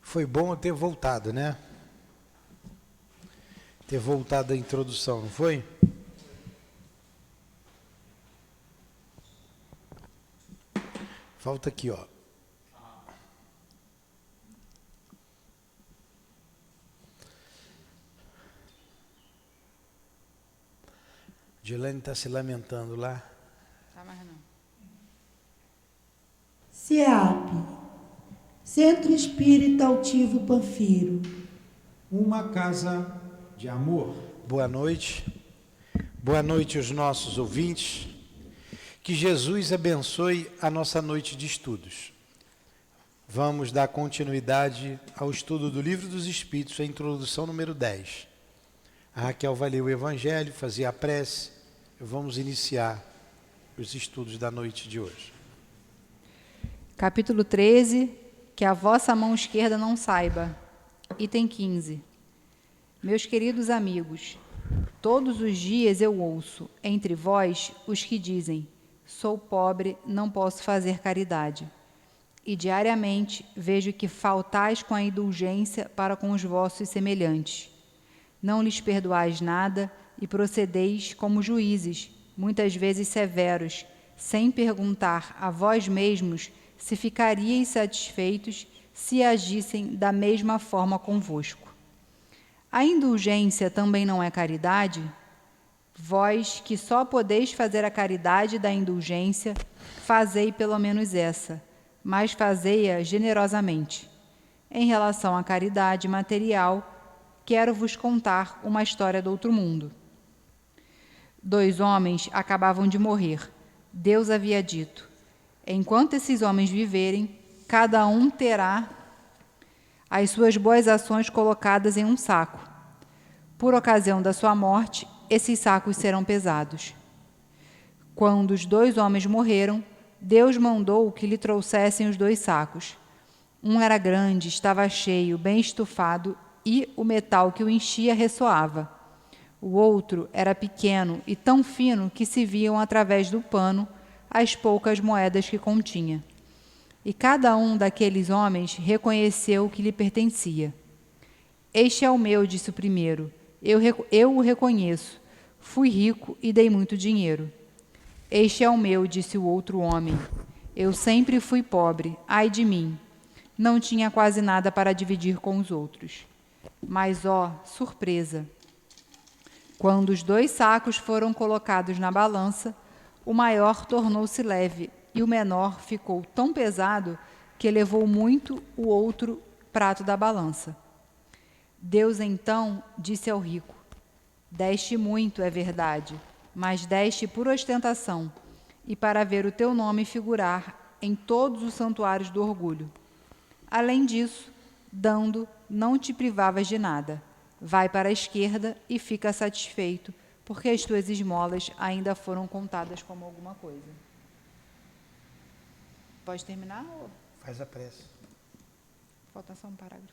Foi bom eu ter voltado, né? Ter voltado à introdução, não foi? Falta aqui, ó. Dilane está se lamentando lá. Tá mais não. CEAP, Centro Espírita Altivo Panfiro. Uma casa de amor. Boa noite. Boa noite aos nossos ouvintes. Que Jesus abençoe a nossa noite de estudos. Vamos dar continuidade ao estudo do Livro dos Espíritos, a introdução número 10. A Raquel vai ler o Evangelho, fazer a prece. Vamos iniciar os estudos da noite de hoje. Capítulo 13, que a vossa mão esquerda não saiba. Item 15. Meus queridos amigos, todos os dias eu ouço, entre vós, os que dizem, sou pobre, não posso fazer caridade. E diariamente vejo que faltais com a indulgência para com os vossos semelhantes. Não lhes perdoais nada e procedeis como juízes, muitas vezes severos, sem perguntar a vós mesmos se ficaríeis satisfeitos se agissem da mesma forma convosco. A indulgência também não é caridade? Vós, que só podeis fazer a caridade da indulgência, fazei pelo menos essa, mas fazei-a generosamente. Em relação à caridade material, quero vos contar uma história do outro mundo. 2 homens acabavam de morrer. Deus havia dito, enquanto esses homens viverem, cada um terá as suas boas ações colocadas em um saco. Por ocasião da sua morte, esses sacos serão pesados. Quando os 2 homens morreram, Deus mandou que lhe trouxessem os 2 sacos. Um era grande, estava cheio, bem estufado, e o metal que o enchia ressoava. O outro era pequeno e tão fino que se viam através do pano as poucas moedas que continha. E cada um daqueles homens reconheceu o que lhe pertencia. Este é o meu, disse o primeiro. Eu o reconheço. Fui rico e dei muito dinheiro. Este é o meu, disse o outro homem. Eu sempre fui pobre, ai de mim. Não tinha quase nada para dividir com os outros. Mas, ó, surpresa! Quando os 2 sacos foram colocados na balança, o maior tornou-se leve e o menor ficou tão pesado que levou muito o outro prato da balança. Deus então disse ao rico, deste muito, é verdade, mas deste por ostentação e para ver o teu nome figurar em todos os santuários do orgulho. Além disso, dando, não te privavas de nada. Vai para a esquerda e fica satisfeito, porque as tuas esmolas ainda foram contadas como alguma coisa. Pode terminar? Ou... Faz a prece. Falta só um parágrafo.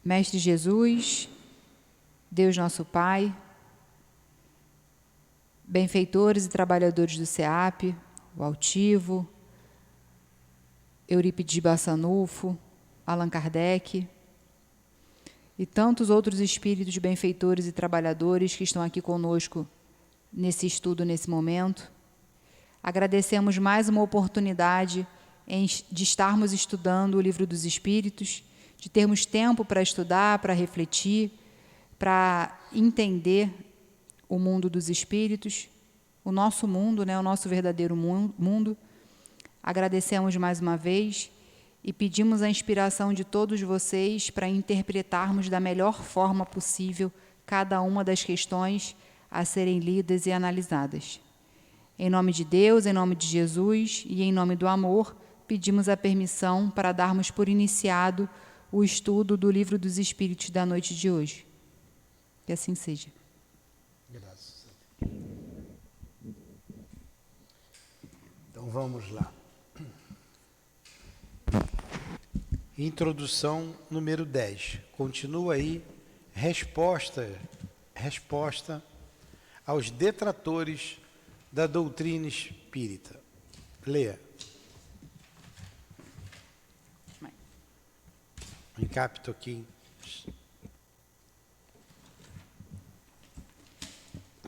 Mestre Jesus, Deus nosso Pai, benfeitores e trabalhadores do CEAP, o Altivo, Eurípides Bassanufo, Allan Kardec e tantos outros espíritos benfeitores e trabalhadores que estão aqui conosco nesse estudo, nesse momento. Agradecemos mais uma oportunidade de estarmos estudando o Livro dos Espíritos, de termos tempo para estudar, para refletir, para entender o mundo dos espíritos, o nosso mundo, né, o nosso verdadeiro mundo. Agradecemos mais uma vez e pedimos a inspiração de todos vocês para interpretarmos da melhor forma possível cada uma das questões a serem lidas e analisadas. Em nome de Deus, em nome de Jesus e em nome do amor, pedimos a permissão para darmos por iniciado o estudo do Livro dos Espíritos da noite de hoje. Que assim seja. Graças a Deus. Então vamos lá. Introdução número 10. Continua aí, resposta aos detratores da doutrina espírita. Leia. Encapto aqui.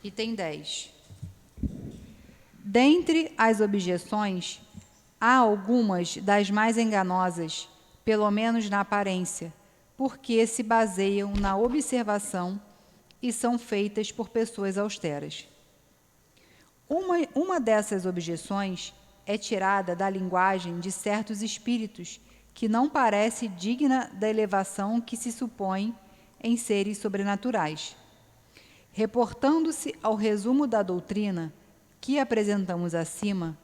Item 10. Dentre as objeções, há algumas das mais enganosas, pelo menos na aparência, porque se baseiam na observação e são feitas por pessoas austeras. Uma dessas objeções é tirada da linguagem de certos espíritos que não parece digna da elevação que se supõe em seres sobrenaturais. Reportando-se ao resumo da doutrina que apresentamos acima,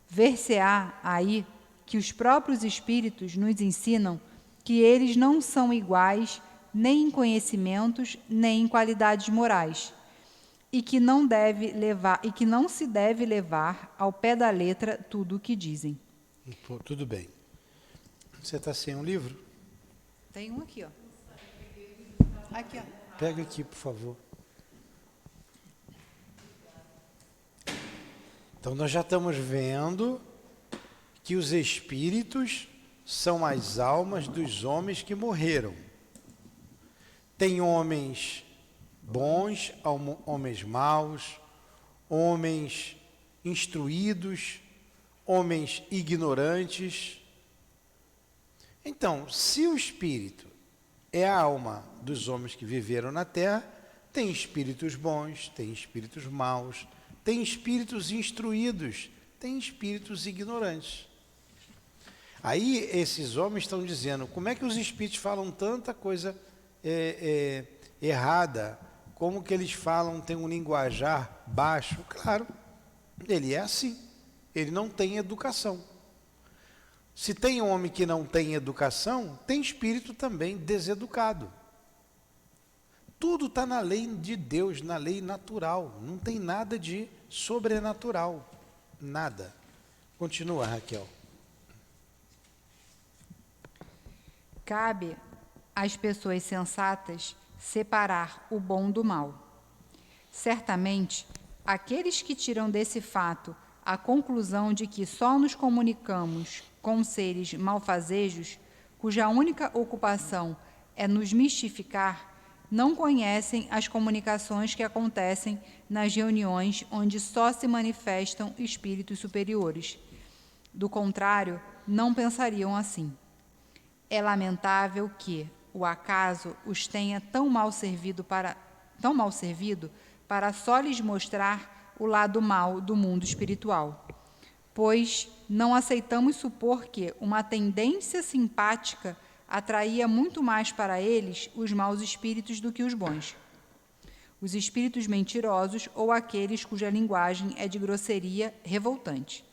ver-se-á aí que os próprios espíritos nos ensinam que eles não são iguais nem em conhecimentos nem em qualidades morais, e que não se deve levar ao pé da letra tudo o que dizem. Pô, tudo bem. Você está sem um livro? Tem um aqui, ó. Aqui, ó. Pega aqui, por favor. Então, nós já estamos vendo que os espíritos são as almas dos homens que morreram. Tem homens bons, homens maus, homens instruídos, homens ignorantes. Então, se o espírito é a alma dos homens que viveram na Terra, tem espíritos bons, tem espíritos maus, tem espíritos instruídos, tem espíritos ignorantes. Aí esses homens estão dizendo, como é que os espíritos falam tanta coisa errada? Como que eles falam, tem um linguajar baixo? Claro, ele é assim, ele não tem educação. Se tem um homem que não tem educação, tem espírito também deseducado. Tudo está na lei de Deus, na lei natural. Não tem nada de sobrenatural. Nada. Continua, Raquel. Cabe às pessoas sensatas separar o bom do mal. Certamente, aqueles que tiram desse fato a conclusão de que só nos comunicamos com seres malfazejos, cuja única ocupação é nos mistificar, não conhecem as comunicações que acontecem nas reuniões onde só se manifestam espíritos superiores. Do contrário, não pensariam assim. É lamentável que o acaso os tenha tão mal servido para só lhes mostrar o lado mau do mundo espiritual, pois não aceitamos supor que uma tendência simpática atraía muito mais para eles os maus espíritos do que os bons. Os espíritos mentirosos ou aqueles cuja linguagem é de grosseria revoltante.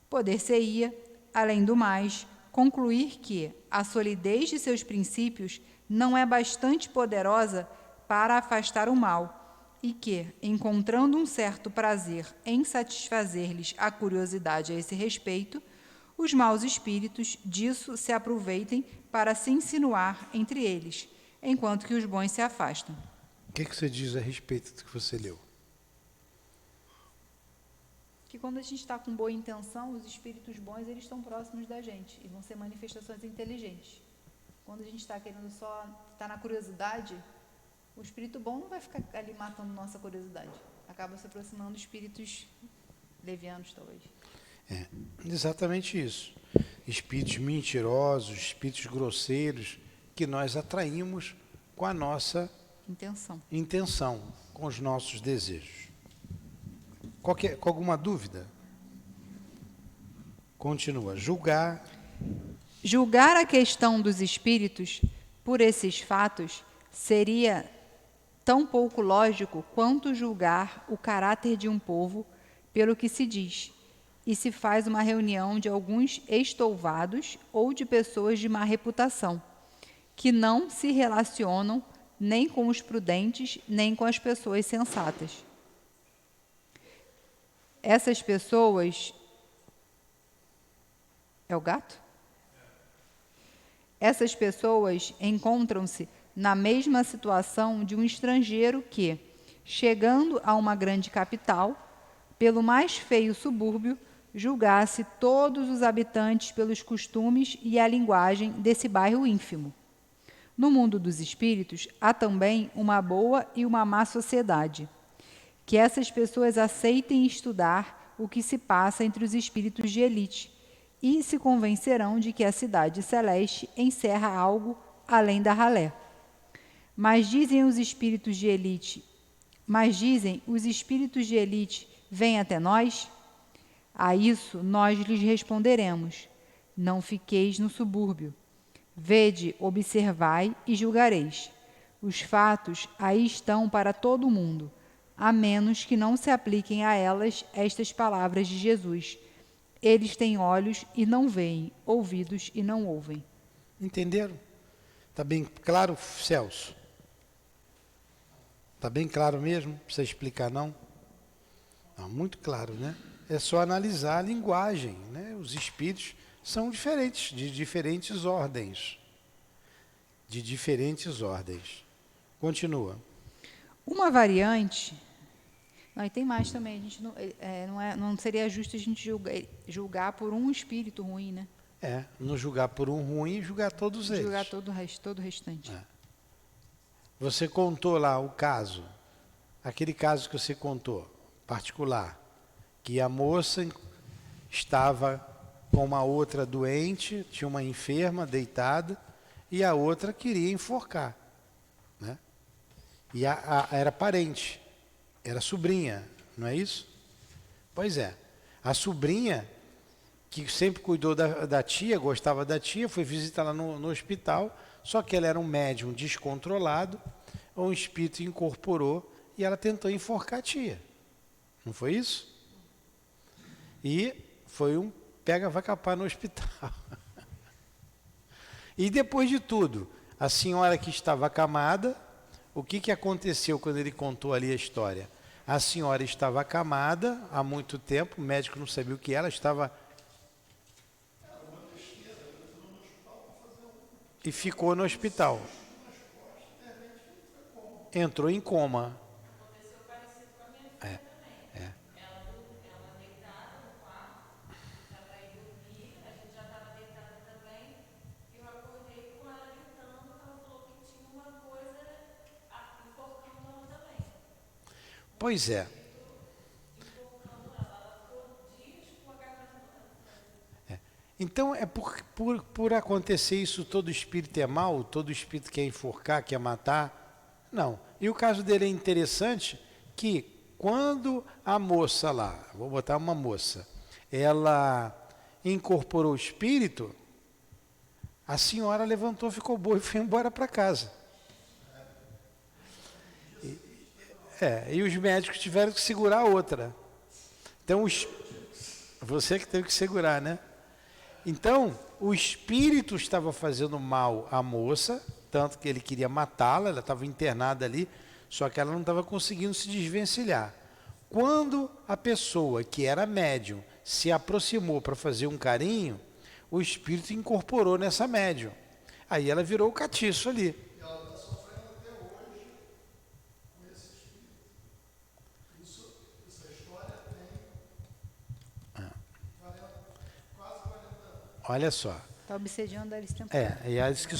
Poder-se-ia, além do mais, concluir que a solidez de seus princípios não é bastante poderosa para afastar o mal, e que, encontrando um certo prazer em satisfazer-lhes a curiosidade a esse respeito, os maus espíritos disso se aproveitem para se insinuar entre eles, enquanto que os bons se afastam. O que você diz a respeito do que você leu? Que quando a gente está com boa intenção, os espíritos bons eles estão próximos da gente e vão ser manifestações inteligentes. Quando a gente está querendo só estar na curiosidade, o espírito bom não vai ficar ali matando nossa curiosidade. Acaba se aproximando de espíritos levianos, talvez. É, exatamente isso. Espíritos mentirosos, espíritos grosseiros, que nós atraímos com a nossa intenção, com os nossos desejos. Com alguma dúvida? Continua. Julgar a questão dos espíritos por esses fatos seria tão pouco lógico quanto julgar o caráter de um povo pelo que se diz e se faz uma reunião de alguns estouvados ou de pessoas de má reputação, que não se relacionam nem com os prudentes, nem com as pessoas sensatas. Essas pessoas... É o gato? Essas pessoas encontram-se na mesma situação de um estrangeiro que, chegando a uma grande capital, pelo mais feio subúrbio, julgasse todos os habitantes pelos costumes e a linguagem desse bairro ínfimo. No mundo dos espíritos, há também uma boa e uma má sociedade. Que essas pessoas aceitem estudar o que se passa entre os espíritos de elite e se convencerão de que a cidade celeste encerra algo além da ralé. Mas dizem os espíritos de elite, vêm até nós? A isso nós lhes responderemos: não fiqueis no subúrbio. Vede, observai e julgareis. Os fatos aí estão para todo o mundo, a menos que não se apliquem a elas estas palavras de Jesus: eles têm olhos e não veem, ouvidos e não ouvem. Entenderam? Está bem claro, Celso? Está bem claro mesmo? Não precisa explicar, não? Não, muito claro, né? É só analisar a linguagem, né? Os espíritos são diferentes, de diferentes ordens. De diferentes ordens. Continua. Uma variante... Não, e tem mais também. A gente não seria justo a gente julgar por um espírito ruim, né? Não julgar por um ruim e julgar todos eles. Julgar todo o restante. Você contou lá o caso, aquele caso que você contou, particular, que a moça estava com uma outra doente, tinha uma enferma deitada, e a outra queria enforcar, né? E era parente, era sobrinha, não é isso? Pois é, a sobrinha, que sempre cuidou da tia, gostava da tia, foi visitá-la no hospital, só que ela era um médium descontrolado, um espírito incorporou e ela tentou enforcar a tia. Não foi isso? E foi um pega vai capar no hospital. E depois de tudo, a senhora que estava acamada, o que aconteceu quando ele contou ali a história? A senhora estava acamada há muito tempo, o médico não sabia o que ela estava... E ficou no hospital. Entrou em coma. Pois é. Então é por acontecer isso, todo espírito é mau, todo espírito quer enforcar, quer matar? Não. E o caso dele é interessante que quando a moça lá, vou botar uma moça, ela incorporou o espírito, a senhora levantou, ficou boa e foi embora para casa. E os médicos tiveram que segurar a outra. Então, você que teve que segurar, né? Então, o espírito estava fazendo mal à moça, tanto que ele queria matá-la, ela estava internada ali, só que ela não estava conseguindo se desvencilhar. Quando a pessoa que era médium se aproximou para fazer um carinho, o espírito incorporou nessa médium. Aí ela virou o catiço ali. Olha só. Está obsediando ela esse tempo. E ela disse que...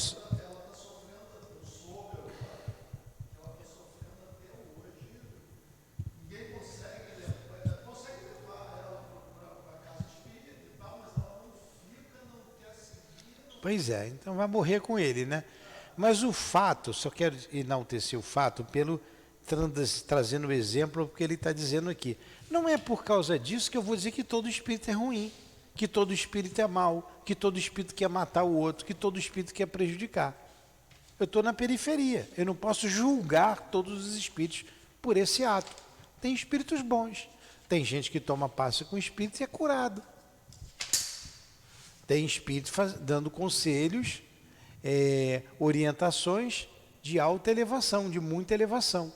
Pois é, então vai morrer com ele, né? Mas o fato, só quero enaltecer o fato trazendo o exemplo, porque ele está dizendo aqui. Não é por causa disso que eu vou dizer que todo espírito é ruim, que todo espírito é mau, que todo espírito quer matar o outro, que todo espírito quer prejudicar. Eu estou na periferia, eu não posso julgar todos os espíritos por esse ato. Tem espíritos bons, tem gente que toma passe com espíritos e é curado. Tem espírito dando conselhos, orientações de alta elevação, de muita elevação.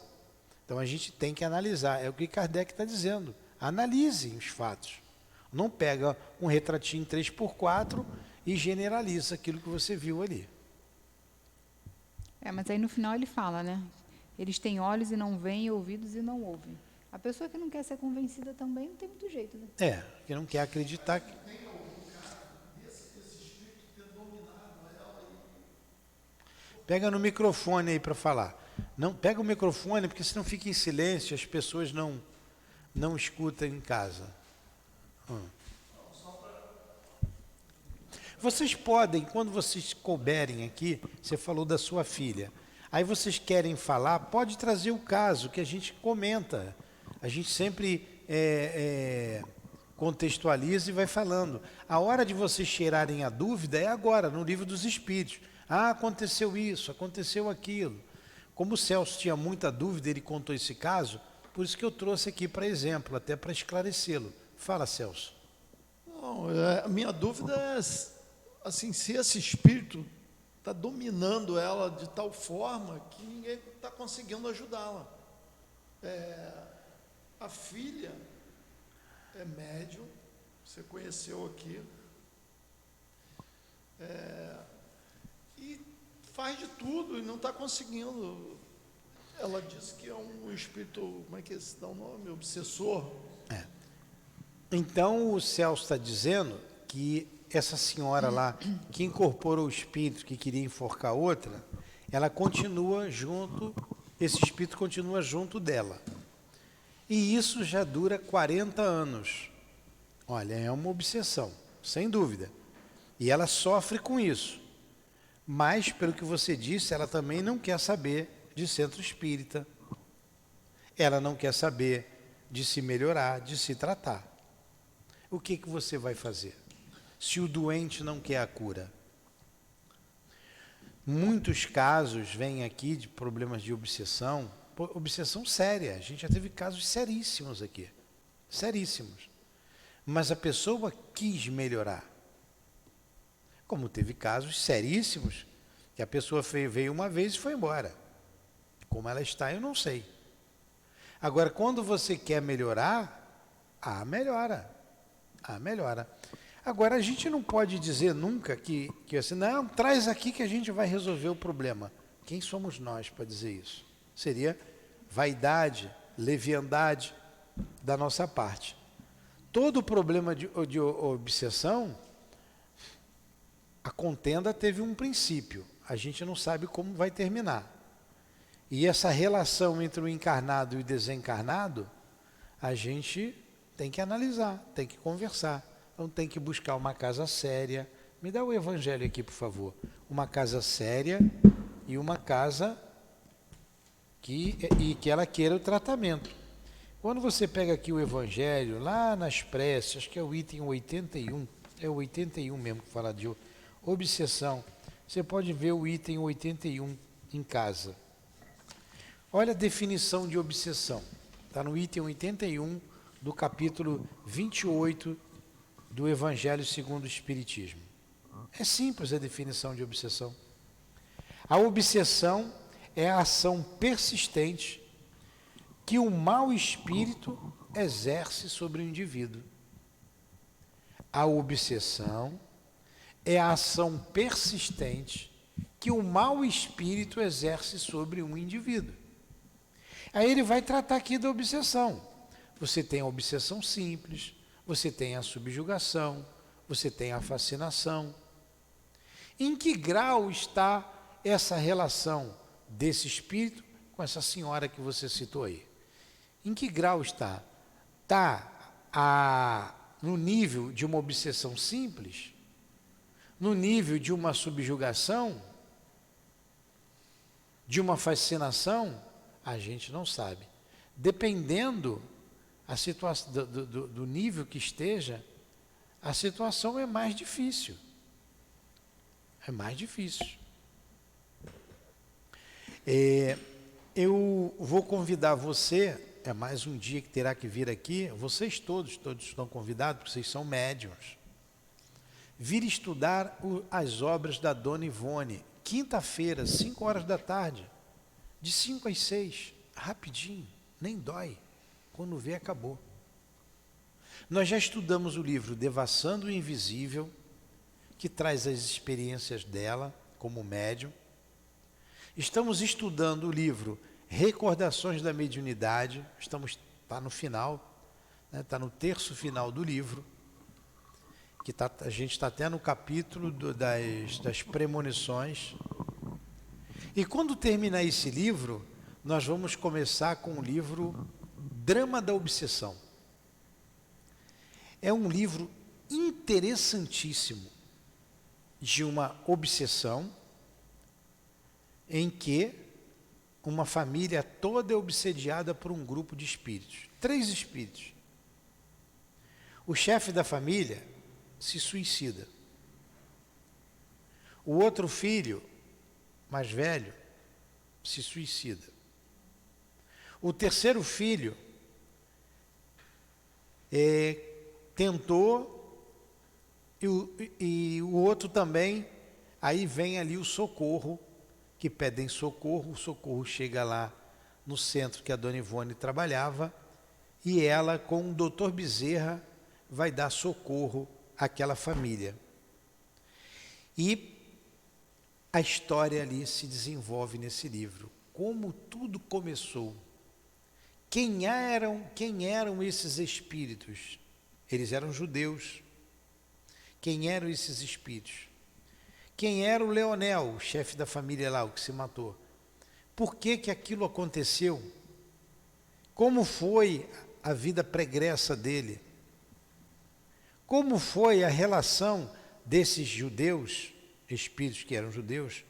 Então a gente tem que analisar, é o que Kardec está dizendo. Analisem os fatos. Não pega um retratinho 3x4 e generaliza aquilo que você viu ali. Mas aí no final ele fala, né? Eles têm olhos e não veem, ouvidos e não ouvem. A pessoa que não quer ser convencida também não tem muito jeito, né? Que não quer acreditar. Pega no microfone aí para falar. Não, pega o microfone, porque senão fica em silêncio, as pessoas não escutam em casa. Vocês podem, quando vocês couberem aqui, você falou da sua filha, aí vocês querem falar, pode trazer o caso, que a gente comenta. A gente sempre contextualiza e vai falando. A hora de vocês tirarem a dúvida é agora, no Livro dos Espíritos. Ah, aconteceu isso, aconteceu aquilo. Como o Celso tinha muita dúvida, ele contou esse caso, por isso que eu trouxe aqui para exemplo, até para esclarecê-lo. Fala, Celso. Não, a minha dúvida é, assim, se esse espírito está dominando ela de tal forma que ninguém está conseguindo ajudá-la. A filha é médium, você conheceu aqui, e faz de tudo e não está conseguindo. Ela disse que é um espírito, como é que se dá o nome? Obsessor. Então o Celso está dizendo que essa senhora lá, que incorporou o espírito que queria enforcar outra, ela continua junto, esse espírito continua junto dela. E isso já dura 40 anos. Olha, é uma obsessão, sem dúvida. E ela sofre com isso. Mas, pelo que você disse, ela também não quer saber de centro espírita. Ela não quer saber de se melhorar, de se tratar. O que você vai fazer? Se o doente não quer a cura. Muitos casos vêm aqui de problemas de obsessão, obsessão séria. A gente já teve casos seríssimos aqui, seríssimos. Mas a pessoa quis melhorar. Como teve casos seríssimos, que a pessoa veio uma vez e foi embora. Como ela está, eu não sei. Agora, quando você quer melhorar, melhora. Melhora. Agora, a gente não pode dizer nunca que assim, não, traz aqui que a gente vai resolver o problema. Quem somos nós para dizer isso? Seria vaidade, leviandade da nossa parte. Todo problema de obsessão, a contenda teve um princípio. A gente não sabe como vai terminar. E essa relação entre o encarnado e o desencarnado, a gente tem que analisar, tem que conversar. Então tem que buscar uma casa séria. Me dá o evangelho aqui, por favor. Uma casa séria e uma casa que ela queira o tratamento. Quando você pega aqui o evangelho, lá nas preces, acho que é o item 81, é o 81 mesmo que fala de obsessão. Você pode ver o item 81 em casa. Olha a definição de obsessão. Está no item 81 do capítulo 28 do Evangelho segundo o Espiritismo. É simples a definição de obsessão. A obsessão é a ação persistente que o mau espírito exerce sobre o indivíduo. A obsessão é a ação persistente que o mau espírito exerce sobre um indivíduo. Aí ele vai tratar aqui da obsessão. Você tem a obsessão simples, você tem a subjugação, você tem a fascinação. Em que grau está essa relação desse espírito com essa senhora que você citou aí? Em que grau está? Está no nível de uma obsessão simples? No nível de uma subjugação? De uma fascinação? A gente não sabe. Dependendo a situação, do nível que esteja, a situação é mais difícil. É mais difícil. Eu vou convidar você, é mais um dia que terá que vir aqui, vocês todos estão convidados, porque vocês são médiuns, vir estudar as obras da Dona Ivone, quinta-feira, 5 horas da tarde, de 5 às 6, rapidinho, nem dói, quando vê acabou. Nós já estudamos o livro Devassando o Invisível, que traz as experiências dela como médium. Estamos estudando o livro Recordações da Mediunidade, estamos está no final, está no terço final do livro, que a gente está até no capítulo das premonições. E quando terminar esse livro, nós vamos começar com o livro Drama da Obsessão. É um livro interessantíssimo de uma obsessão em que uma família toda é obsediada por um grupo de espíritos, 3 espíritos. O chefe da família se suicida. O outro filho, mais velho, se suicida. O terceiro filho tentou, e o outro também. Aí vem ali o socorro, que pedem socorro. O socorro chega lá no centro que a dona Ivone trabalhava, e ela, com o doutor Bezerra, vai dar socorro àquela família. E a história ali se desenvolve nesse livro. Como tudo começou. Quem eram esses espíritos? Eles eram judeus. Quem eram esses espíritos? Quem era o Leonel, o chefe da família lá, o que se matou? Por que que aquilo aconteceu? Como foi a vida pregressa dele? Como foi a relação desses judeus, espíritos que eram judeus,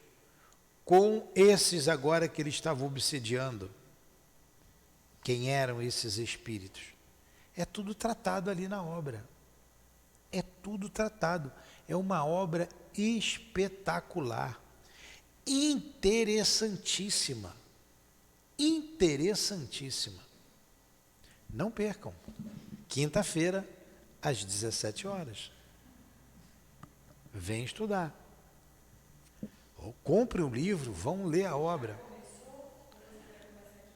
com esses agora que ele estava obsediando? Quem eram esses espíritos? É tudo tratado ali na obra. É tudo tratado. É uma obra espetacular, interessantíssima, interessantíssima. Não percam. Quinta-feira, às 17 horas. Vem estudar. Ou compre um livro, vão ler a obra.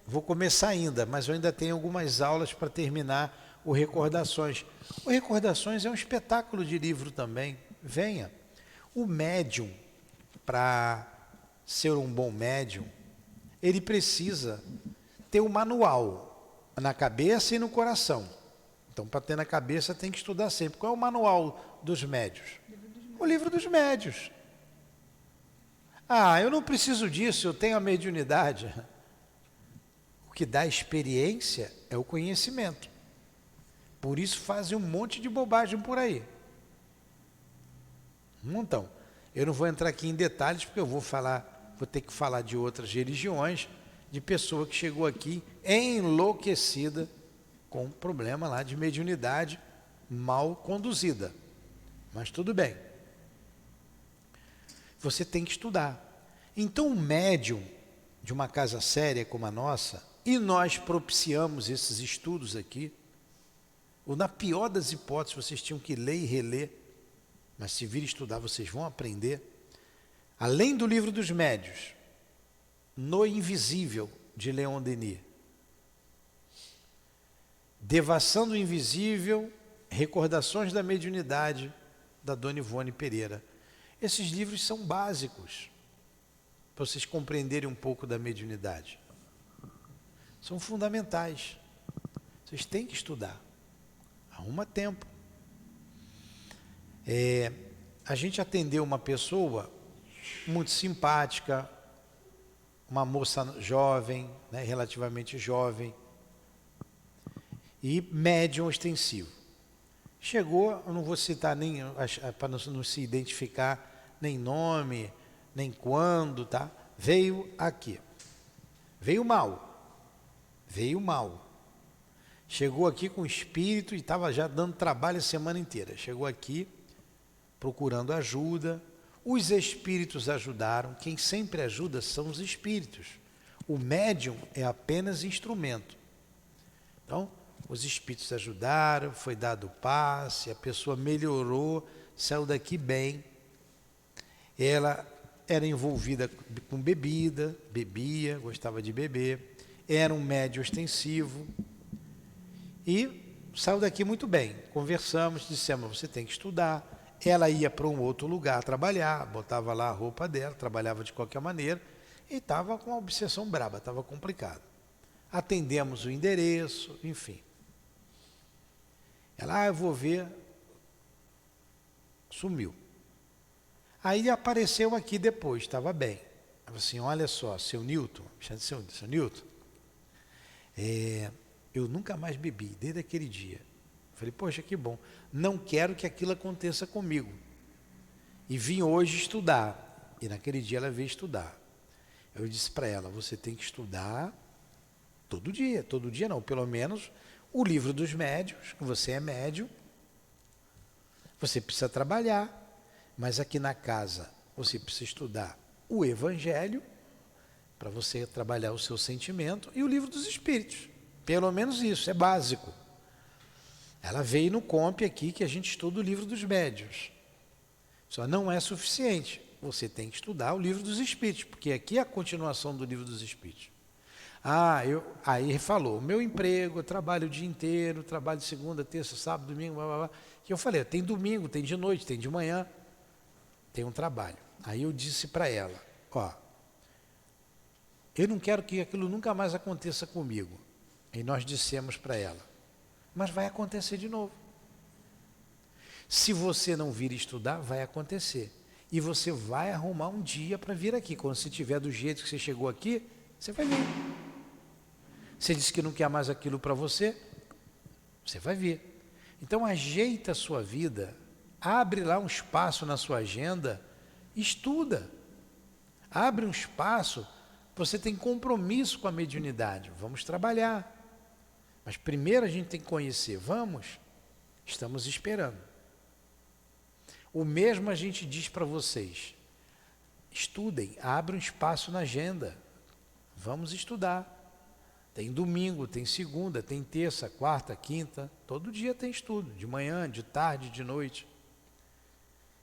Vou começar ainda, mas eu ainda tenho algumas aulas para terminar o Recordações. O Recordações é um espetáculo de livro também. Venha. O médium, para ser um bom médium, ele precisa ter um manual na cabeça e no coração. Então, para ter na cabeça, tem que estudar sempre. Qual é o manual dos médios? O livro dos médios. Ah, eu não preciso disso, eu tenho a mediunidade. O que dá experiência é o conhecimento. Por isso fazem um monte de bobagem por aí. Um montão. Eu não vou entrar aqui em detalhes, porque vou ter que falar de outras religiões, de pessoa que chegou aqui enlouquecida, com um problema lá de mediunidade mal conduzida. Mas tudo bem. Você tem que estudar. Então, um médium de uma casa séria como a nossa, e nós propiciamos esses estudos aqui, ou na pior das hipóteses, vocês tinham que ler e reler, mas se vir estudar, vocês vão aprender. Além do livro dos médios, No Invisível, de Leon Denis, Devassando do Invisível, Recordações da Mediunidade, da dona Ivone Pereira. Esses livros são básicos, para vocês compreenderem um pouco da mediunidade. São fundamentais. Vocês têm que estudar. Arruma tempo. A gente atendeu uma pessoa muito simpática, uma moça jovem, né, relativamente jovem, e médium ostensivo. Chegou, eu não vou citar nem, para não se identificar, nem nome, nem quando, tá? Veio aqui. Veio mal. Chegou aqui com espírito e estava já dando trabalho a semana inteira. Chegou aqui procurando ajuda. Os espíritos ajudaram. Quem sempre ajuda são os espíritos. O médium é apenas instrumento. Então, os espíritos ajudaram, foi dado o passe, a pessoa melhorou, saiu daqui bem. Ela era envolvida com bebida, bebia, gostava de beber, era um médium ostensivo e saiu daqui muito bem. Conversamos, dissemos, você tem que estudar. Ela ia para um outro lugar trabalhar, botava lá a roupa dela, trabalhava de qualquer maneira e estava com uma obsessão braba, estava complicado. atendemos o endereço, enfim. Ela, eu vou ver, sumiu. Aí apareceu aqui depois, estava bem. Ela falou assim, olha só, seu Newton, seu Newton, eu nunca mais bebi, desde aquele dia. Falei, poxa, que bom. Não quero que aquilo aconteça comigo. E vim hoje estudar. E naquele dia ela veio estudar. Eu disse para ela, você tem que estudar todo dia não, pelo menos o livro dos médiuns, você é médium, você precisa trabalhar, mas aqui na casa você precisa estudar o Evangelho, para você trabalhar o seu sentimento, e o livro dos Espíritos. Pelo menos isso, é básico. Ela veio no COMP aqui que a gente estuda o livro dos médiuns. Só não é suficiente. Você tem que estudar o livro dos Espíritos, porque aqui é a continuação do livro dos Espíritos. Aí ele falou, meu emprego, eu trabalho o dia inteiro, trabalho de segunda, terça, sábado, domingo, blá, blá, blá. Que eu falei, tem domingo, tem de noite, tem de manhã, tem um trabalho. Aí eu disse para ela, eu não quero que aquilo nunca mais aconteça comigo. E nós dissemos para ela, mas vai acontecer de novo. Se você não vir estudar, vai acontecer. E você vai arrumar um dia para vir aqui. Quando você estiver do jeito que você chegou aqui, você vai vir. Você disse que não quer mais aquilo para você, você vai vir. Então ajeita a sua vida, abre lá um espaço na sua agenda, estuda. Abre um espaço, você tem compromisso com a mediunidade, vamos trabalhar. Mas primeiro a gente tem que conhecer, estamos esperando. O mesmo a gente diz para vocês, estudem, abre um espaço na agenda, vamos estudar. Tem domingo, tem segunda, tem terça, quarta, quinta, todo dia tem estudo, de manhã, de tarde, de noite.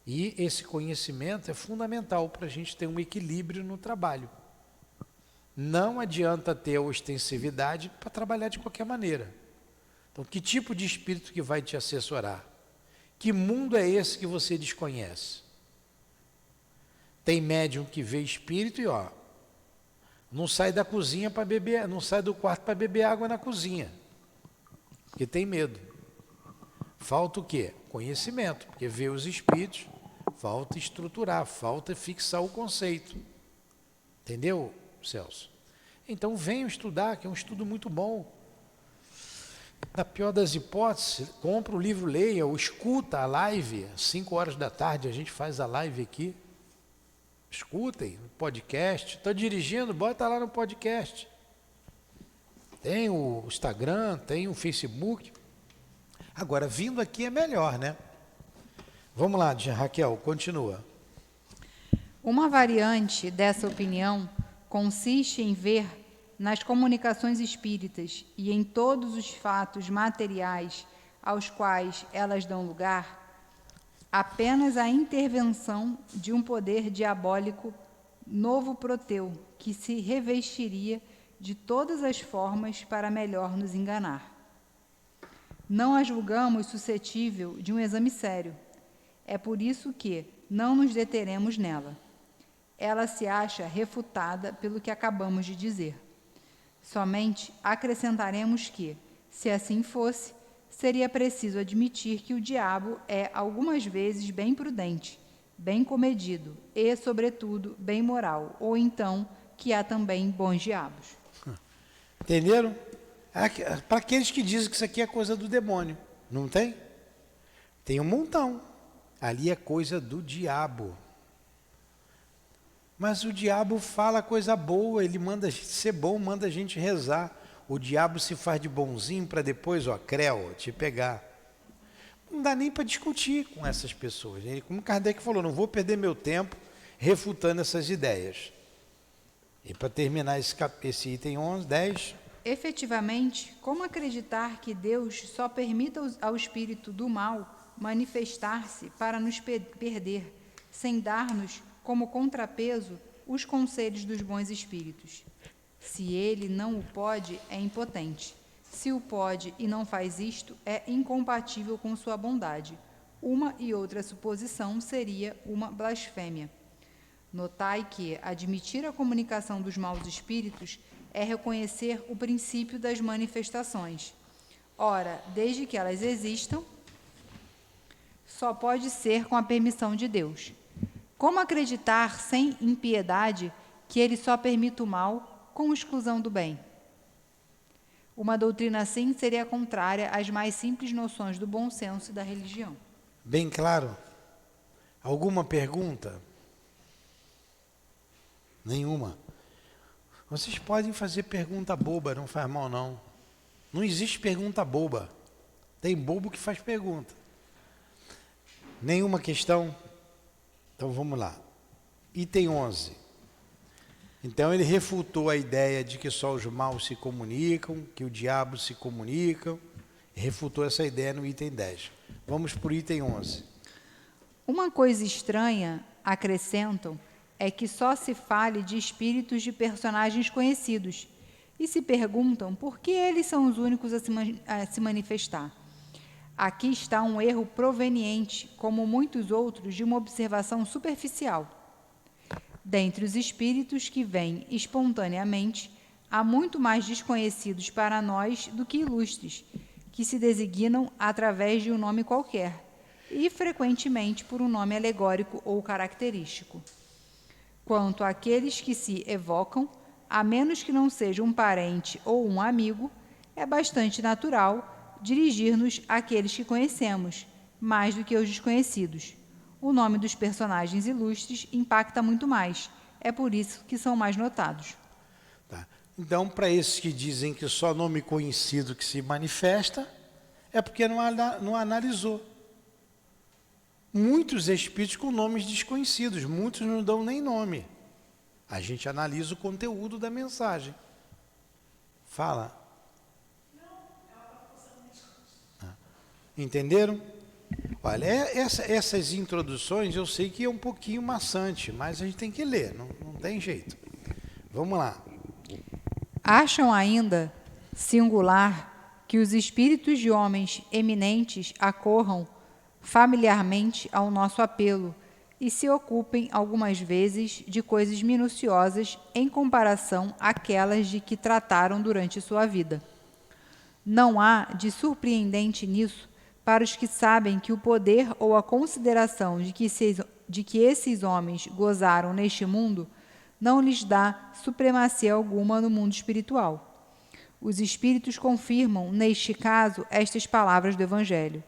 E esse conhecimento é fundamental para a gente ter um equilíbrio no trabalho. Não adianta ter a ostensividade para trabalhar de qualquer maneira. Então, que tipo de espírito que vai te assessorar? Que mundo é esse que você desconhece? Tem médium que vê espírito e não sai da cozinha para beber, não sai do quarto para beber água na cozinha, porque tem medo. Falta o quê? Conhecimento, porque vê os espíritos, falta estruturar, falta fixar o conceito. Entendeu, Celso? Então venham estudar, que é um estudo muito bom. Na pior das hipóteses, compra o livro, leia, ou escuta a live, às 5 horas da tarde a gente faz a live aqui. Escutem no podcast. Estou dirigindo, bota lá no podcast. Tem o Instagram, tem o Facebook. Agora, vindo aqui é melhor, né? Vamos lá, Raquel, continua. Uma variante dessa opinião consiste em ver nas comunicações espíritas e em todos os fatos materiais aos quais elas dão lugar, apenas a intervenção de um poder diabólico novo proteu, que se revestiria de todas as formas para melhor nos enganar. Não a julgamos suscetível de um exame sério. É por isso que não nos deteremos nela. Ela se acha refutada pelo que acabamos de dizer. Somente acrescentaremos que, se assim fosse, seria preciso admitir que o diabo é algumas vezes bem prudente, bem comedido e, sobretudo, bem moral, ou então que há também bons diabos. Entenderam? Para aqueles que dizem que isso aqui é coisa do demônio, não tem? Tem um montão. Ali é coisa do diabo. Mas o diabo fala coisa boa, ele manda a gente ser bom, manda a gente rezar. O diabo se faz de bonzinho para depois, creu, te pegar. Não dá nem para discutir com essas pessoas. Como Kardec falou, não vou perder meu tempo refutando essas ideias. E para terminar esse item 10... Efetivamente, como acreditar que Deus só permita ao espírito do mal manifestar-se para nos perder, sem dar-nos como contrapeso os conselhos dos bons espíritos? Se ele não o pode, é impotente. Se o pode e não faz isto, é incompatível com sua bondade. Uma e outra suposição seria uma blasfêmia. Notai que admitir a comunicação dos maus espíritos é reconhecer o princípio das manifestações. Ora, desde que elas existam, só pode ser com a permissão de Deus. Como acreditar sem impiedade que ele só permite o mal com exclusão do bem? Uma doutrina assim seria contrária às mais simples noções do bom senso e da religião. Bem claro? Alguma pergunta? Nenhuma. Vocês podem fazer pergunta boba, não faz mal não. Não existe pergunta boba. Tem bobo que faz pergunta. Nenhuma questão? Então vamos lá. Item 11. Então ele refutou a ideia de que só os maus se comunicam, que o diabo se comunicam. Refutou essa ideia no item 10. Vamos para o item 11. Uma coisa estranha, acrescentam, é que só se fale de espíritos de personagens conhecidos e se perguntam por que eles são os únicos a se manifestar. Aqui está um erro proveniente, como muitos outros, de uma observação superficial. Dentre os espíritos que vêm espontaneamente, há muito mais desconhecidos para nós do que ilustres, que se designam através de um nome qualquer, e frequentemente por um nome alegórico ou característico. Quanto àqueles que se evocam, a menos que não seja um parente ou um amigo, é bastante natural dirigir-nos àqueles que conhecemos, mais do que aos desconhecidos. O nome dos personagens ilustres impacta muito mais, é por isso que são mais notados. Tá. Então, para esses que dizem que só nome conhecido que se manifesta, é porque não analisou. Muitos espíritos com nomes desconhecidos, muitos não dão nem nome. A gente analisa o conteúdo da mensagem. Fala. Entenderam? Olha, essas introduções eu sei que é um pouquinho maçante, mas a gente tem que ler, não tem jeito. Vamos lá. Acham ainda singular que os espíritos de homens eminentes acorram familiarmente ao nosso apelo e se ocupem algumas vezes de coisas minuciosas em comparação àquelas de que trataram durante sua vida. Não há de surpreendente nisso para os que sabem que o poder ou a consideração de que esses homens gozaram neste mundo não lhes dá supremacia alguma no mundo espiritual. Os espíritos confirmam, neste caso, estas palavras do Evangelho: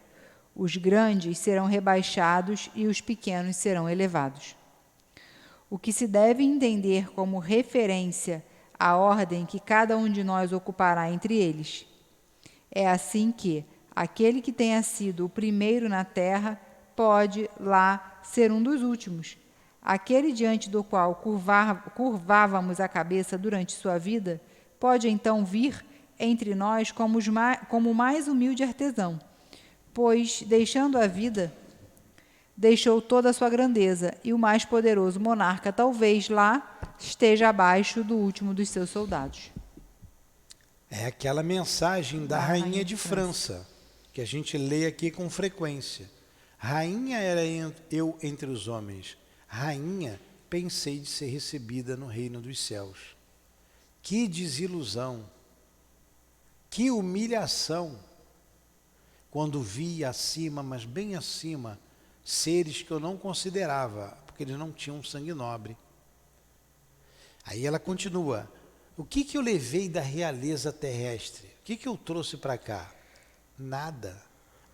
os grandes serão rebaixados e os pequenos serão elevados. O que se deve entender como referência à ordem que cada um de nós ocupará entre eles. É assim que aquele que tenha sido o primeiro na terra pode lá ser um dos últimos. Aquele diante do qual curvávamos a cabeça durante sua vida pode então vir entre nós como o mais humilde artesão, pois, deixando a vida, deixou toda a sua grandeza, e o mais poderoso monarca talvez lá esteja abaixo do último dos seus soldados. É aquela mensagem da rainha de França, que a gente lê aqui com frequência. Rainha era eu entre os homens. Rainha, pensei de ser recebida no reino dos céus. Que desilusão, que humilhação, quando vi acima, mas bem acima, seres que eu não considerava, porque eles não tinham sangue nobre. Aí ela continua: o que eu levei da realeza terrestre? O que eu trouxe para cá? Nada,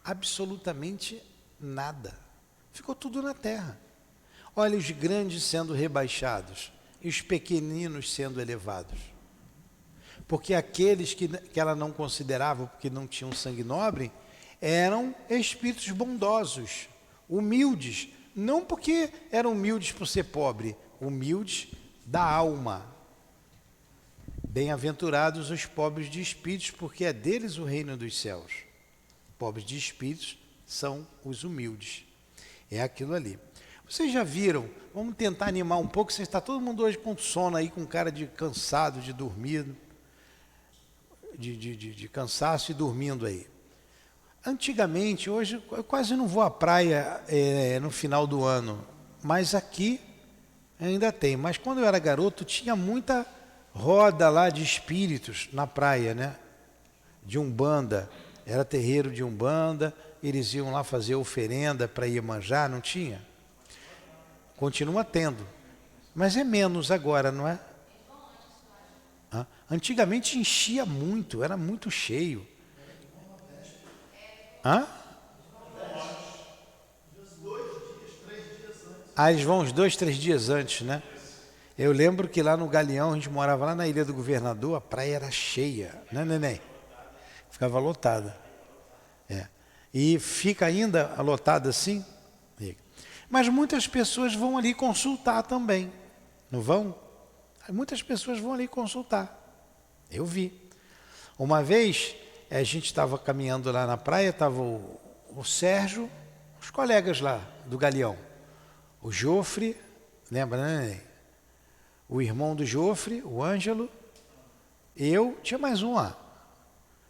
absolutamente nada. Ficou tudo na terra. Olha os grandes sendo rebaixados e os pequeninos sendo elevados. Porque aqueles que ela não considerava, porque não tinham sangue nobre, eram espíritos bondosos, humildes, não porque eram humildes por ser pobre, humildes da alma. Bem-aventurados os pobres de espíritos, porque é deles o reino dos céus. Pobres de espíritos são os humildes. É aquilo ali. Vocês já viram? Vamos tentar animar um pouco. Você está todo mundo hoje com sono aí, com cara de cansado, de dormir, de cansaço e dormindo aí. Antigamente, hoje eu quase não vou à praia no final do ano, mas aqui ainda tem. Mas quando eu era garoto tinha muita roda lá de espíritos na praia, né? De Umbanda. Era terreiro de Umbanda, eles iam lá fazer oferenda para Iemanjá, não tinha? Continua tendo. Mas é menos agora, não é? Antigamente enchia muito, era muito cheio. Hã? Eles vão uns 2, 3 dias antes, né? Eu lembro que lá no Galeão, a gente morava lá na Ilha do Governador, a praia era cheia, né, neném? Ficava lotada. E fica ainda lotada assim? Mas muitas pessoas vão ali consultar também, não vão? Muitas pessoas vão ali consultar. Eu vi. Uma vez, a gente estava caminhando lá na praia, estava o Sérgio, os colegas lá do Galeão. O Jofre, lembra, né? O irmão do Jofre, o Ângelo, eu, tinha mais um lá.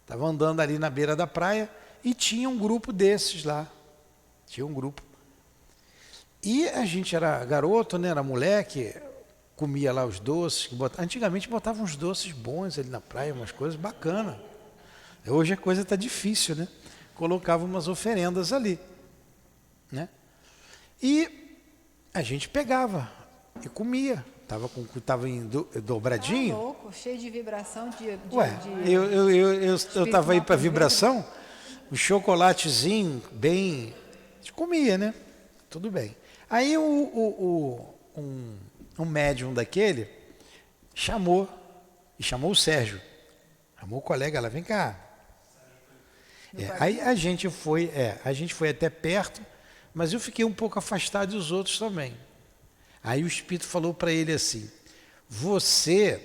Estava andando ali na beira da praia e tinha um grupo desses lá. Tinha um grupo. E a gente era garoto, né? Era moleque, comia lá os doces. Antigamente botavam uns doces bons ali na praia, umas coisas bacanas. Hoje a coisa está difícil, né? Colocava umas oferendas ali, né? E a gente pegava e comia. Tava em dobradinho. Louco, cheio de vibração Eu estava aí para vibração, o chocolatezinho bem... A gente comia, né? Tudo bem. Aí um médium daquele chamou o Sérgio. Chamou o colega lá, vem cá. Aí a gente foi até perto, mas eu fiquei um pouco afastado e os outros também. Aí o Espírito falou para ele assim, ele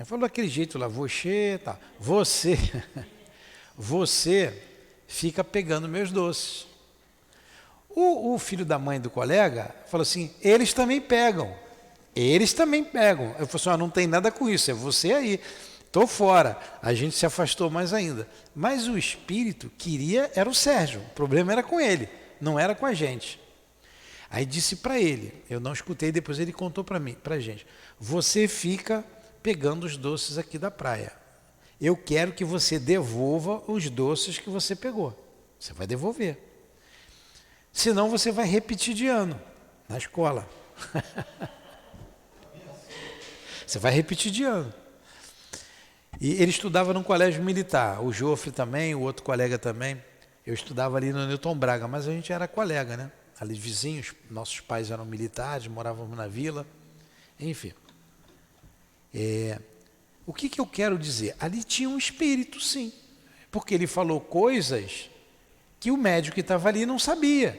falou daquele jeito lá, você fica pegando meus doces. O filho da mãe do colega falou assim, eles também pegam. Eu falei assim, não tem nada com isso, é você aí. Estou fora. A gente se afastou mais ainda. Mas o espírito era o Sérgio. O problema era com ele, não era com a gente. Aí disse para ele, eu não escutei, depois ele contou para a gente. Você fica pegando os doces aqui da praia. Eu quero que você devolva os doces que você pegou. Você vai devolver. Senão você vai repetir de ano na escola. Você vai repetir de ano. E ele estudava num colégio militar, o Jofre também, o outro colega também. Eu estudava ali no Newton Braga, mas a gente era colega, né? Ali vizinhos, nossos pais eram militares, morávamos na vila, enfim. O que eu quero dizer? Ali tinha um espírito, sim, porque ele falou coisas que o médico que estava ali não sabia.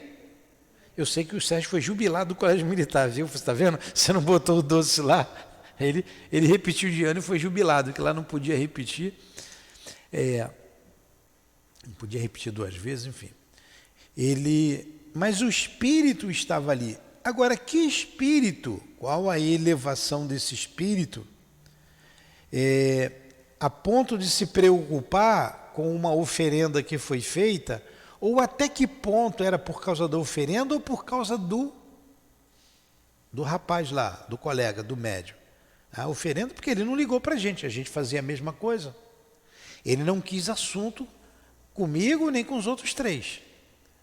Eu sei que o Sérgio foi jubilado do colégio militar, viu? Você está vendo? Você não botou o doce lá. Ele repetiu de ano e foi jubilado, que lá não podia repetir. Não podia repetir 2 vezes, enfim. Mas o espírito estava ali. Agora, que espírito? Qual a elevação desse espírito? A ponto de se preocupar com uma oferenda que foi feita, ou até que ponto era por causa da oferenda ou por causa do rapaz lá, do colega, do médium. A oferenda, porque ele não ligou para a gente fazia a mesma coisa. Ele não quis assunto comigo nem com os outros 3,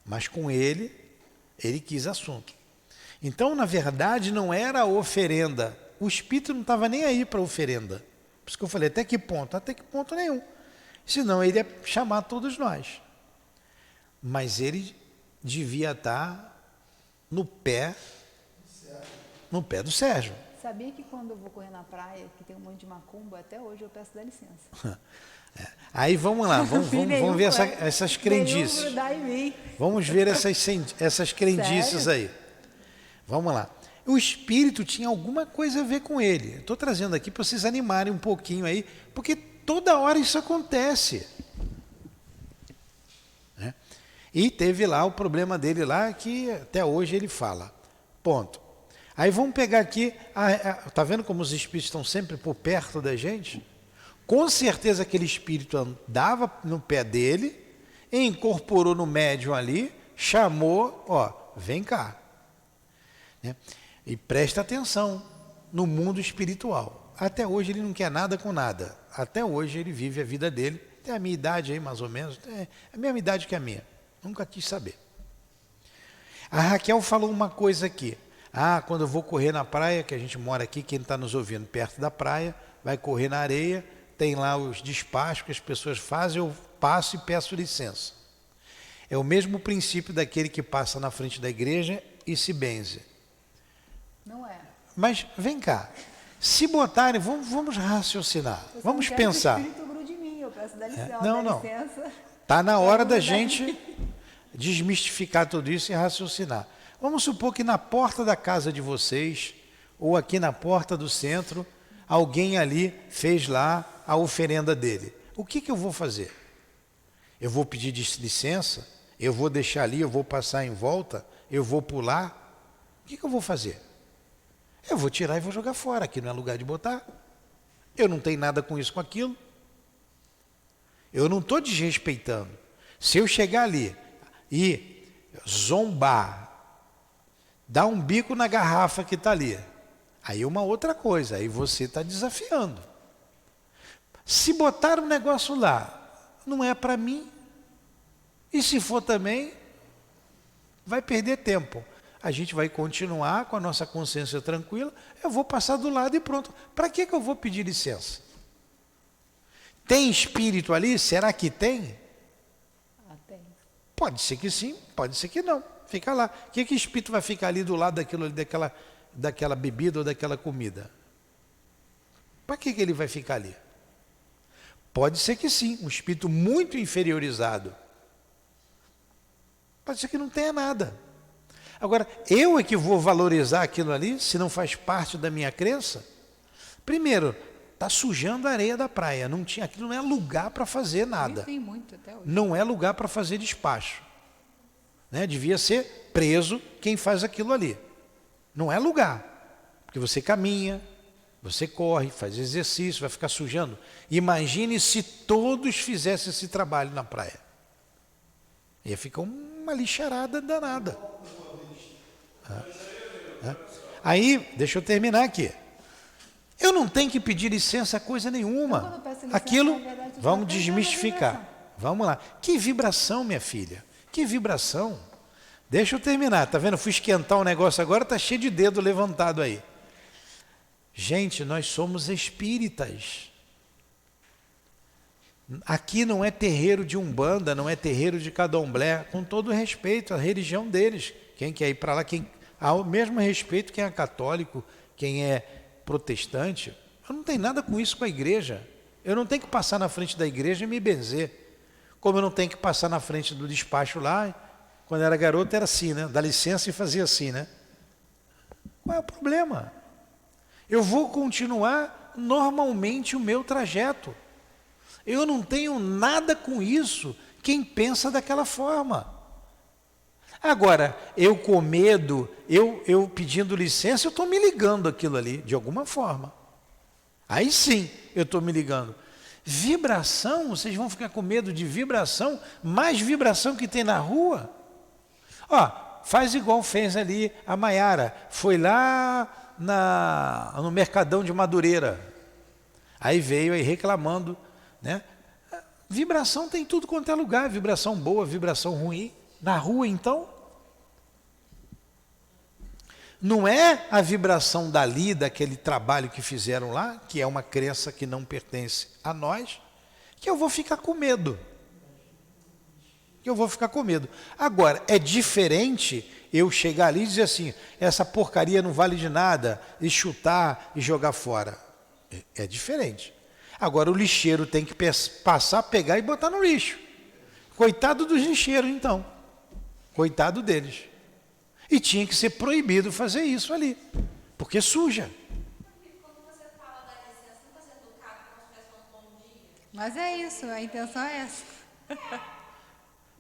mas com ele quis assunto. Então, na verdade, não era a oferenda. O espírito não estava nem aí para a oferenda. Por isso que eu falei, até que ponto? Até que ponto nenhum. Senão ele ia chamar todos nós. Mas ele devia estar no pé do Sérgio. Sabia que quando eu vou correr na praia, que tem um monte de macumba, até hoje eu peço dá licença. Aí vamos lá, vamos ver essas crendices. Vamos ver essas crendices. Sério? Aí. Vamos lá. O espírito tinha alguma coisa a ver com ele. Estou trazendo aqui para vocês animarem um pouquinho aí, porque toda hora isso acontece. Né? E teve lá o problema dele lá, que até hoje ele fala. Ponto. Aí vamos pegar aqui, está vendo como os espíritos estão sempre por perto da gente? Com certeza aquele espírito andava no pé dele, incorporou no médium ali, chamou, vem cá. Né? E presta atenção no mundo espiritual. até hoje ele não quer nada com nada. Até hoje ele vive a vida dele. Tem a minha idade aí, mais ou menos. É a mesma idade que a minha. Nunca quis saber. A Raquel falou uma coisa aqui. Quando eu vou correr na praia, que a gente mora aqui, quem está nos ouvindo perto da praia, vai correr na areia, tem lá os despachos que as pessoas fazem, eu passo e peço licença. É o mesmo princípio daquele que passa na frente da igreja e se benze. Não é. Mas vem cá, se botarem, vamos raciocinar, vamos pensar. Que o Espírito grude em mim, eu peço dá licença. Não, dá não. licença. Está na hora da gente desmistificar tudo isso e raciocinar. Vamos supor que na porta da casa de vocês, ou aqui na porta do centro, alguém ali fez lá a oferenda dele. O que eu vou fazer? Eu vou pedir licença? Eu vou deixar ali, eu vou passar em volta? Eu vou pular? O que eu vou fazer? Eu vou tirar e vou jogar fora, aqui não é lugar de botar. Eu não tenho nada com isso, com aquilo. Eu não estou desrespeitando. Se eu chegar ali e zombar, dar um bico na garrafa que está ali, aí é uma outra coisa, aí você está desafiando. Se botar um negócio lá, não é para mim, e se for também, vai perder tempo. A gente vai continuar com a nossa consciência tranquila, eu vou passar do lado e pronto. Para que eu vou pedir licença? Tem espírito ali? Será que tem? Tem. Pode ser que sim, pode ser que não. Fica lá. O que espírito vai ficar ali do lado daquela bebida ou daquela comida? Para que ele vai ficar ali? Pode ser que sim, um espírito muito inferiorizado. Pode ser que não tenha nada. Agora, eu é que vou valorizar aquilo ali, se não faz parte da minha crença? Primeiro, está sujando a areia da praia. Aquilo não é lugar para fazer nada. Tem muito até hoje. Não é lugar para fazer despacho. Né? Devia ser preso quem faz aquilo ali. Não é lugar. Porque você caminha, você corre, faz exercício, vai ficar sujando. Imagine se todos fizessem esse trabalho na praia. Ia ficar uma lixarada danada. Aí, deixa eu terminar aqui. Eu não tenho que pedir licença a coisa nenhuma. Quando eu peço licença, Aquilo, na verdade, eu vamos tô aprendendo a desmistificar. vibração. Vamos lá. Que vibração, minha filha? Que vibração? Deixa eu terminar. Tá vendo? Fui esquentar o negócio agora, tá cheio de dedo levantado aí. Gente, nós somos espíritas. Aqui não é terreiro de Umbanda, não é terreiro de Candomblé, com todo respeito à religião deles. Quem quer ir para lá, ao mesmo respeito quem é católico, quem é protestante, eu não tenho nada com isso com a igreja. Eu não tenho que passar na frente da igreja e me benzer. Como eu não tenho que passar na frente do despacho lá, quando era garoto era assim, né? Dá licença e fazia assim, né? Qual é o problema? Eu vou continuar normalmente o meu trajeto. Eu não tenho nada com isso, quem pensa daquela forma. Agora, eu com medo, eu pedindo licença, eu estou me ligando aquilo ali, de alguma forma. Aí sim, eu estou me ligando. Vibração, vocês vão ficar com medo de vibração, mais vibração que tem na rua? Ó, faz igual fez ali a Maiara, foi lá no Mercadão de Madureira. Aí veio aí reclamando, né? Vibração tem tudo quanto é lugar, vibração boa, vibração ruim. Na rua, então, não é a vibração dali, daquele trabalho que fizeram lá, que é uma crença que não pertence a nós, que eu vou ficar com medo. Agora, é diferente eu chegar ali e dizer assim, essa porcaria não vale de nada, e chutar e jogar fora. É diferente. Agora, o lixeiro tem que passar, pegar e botar no lixo. Coitado dos lixeiros, então. Coitado deles. E tinha que ser proibido fazer isso ali, porque suja. Quando você fala da licença, não está sendo educado como se tivesse um bom dia? Mas é isso, a intenção é essa.